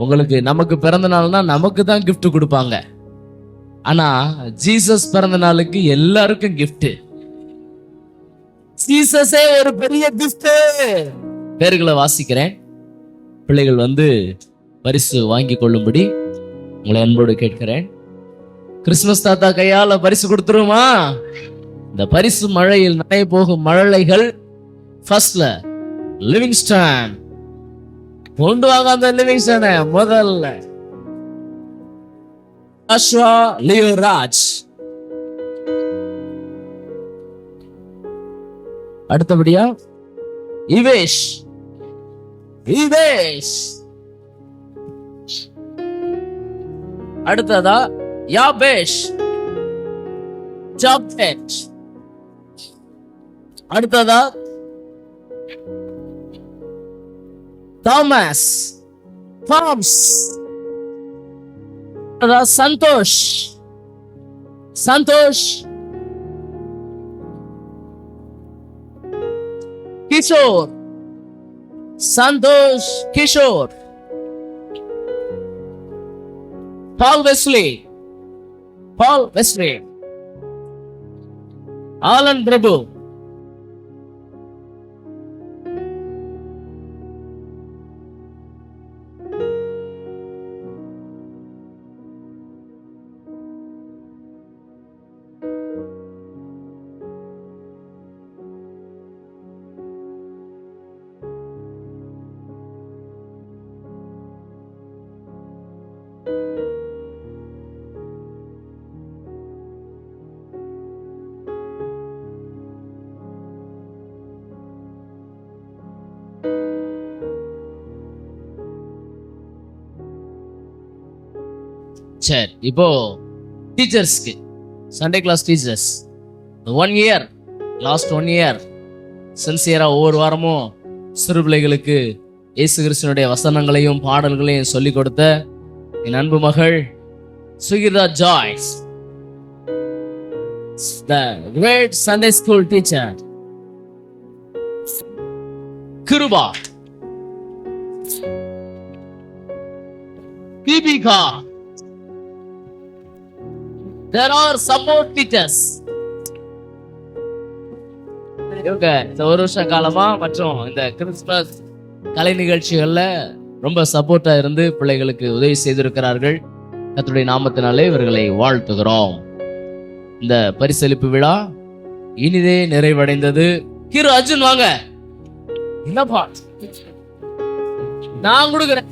உங்களுக்கு நமக்கு பிறந்த நாள்னா நமக்கு தான் gift கொடுப்பாங்க. ஆனா ஜீசஸ் பிறந்த நாளுக்கு எல்லாருக்கும் gift. ஜீசஸே ஒரு பெரிய gift. பேர்களை வாசிக்கிறேன். பிள்ளைகள் வந்து பரிசு வாங்கி கொள்ளும்படி உங்களை அன்போடு கேட்கிறேன். கிறிஸ்துமஸ் தாத்தா கையால பரிசு கொடுத்துருமா? இந்த பரிசு மழையில் நனைய போகும் மழலைகள். ஃபர்ஸ்ட்ல லிவிங்ஸ்டன் கொண்டு வாங்க. அந்த லிவிங்ஸ்டனை முதல்ல அஸ்வா லியோராஜ். அடுத்தபடியா இவேஷ். அடுத்ததா யாபேஷ். ஜாபேட். அடுத்ததா தாமஸ். பாம்ஸ். Santhosh. Kishore. Santhosh Kishore. Paul Wesley. Alan Prabhu. சரி, இப்போ டீச்சர்ஸ்க்கு Sunday class teachers 1 year, last 1 year சின்சியரா ஒவ்வொரு வாரமும் சிறு பிள்ளைகளுக்கு இயேசு கிறிஸ்துவினுடைய வசனங்களையும் பாடல்களையும் சொல்லிக் கொடுத்த என் அன்பு மகள் Sugitha Joyce, the great Sunday school teacher. Kiruba. Deepika. There are support teachers. இவங்க இந்த ஒரு வருஷ காலமா மற்றும் இந்த கிறிஸ்துமஸ் கலை நிகழ்ச்சிகள்ல ரொம்ப சப்போர்ட்டா இருந்து பிள்ளைகளுக்கு உதவி செய்திருக்கிறார்கள். கர்த்தருடைய நாமத்தினாலே இவர்களை வாழ்த்துகிறோம். இந்த பரிசளிப்பு விழா இனிதே நிறைவடைந்தது. ஹீரோ அர்ஜுன் வாங்க. என்னப்பா நான் கொடுக்குறேன்.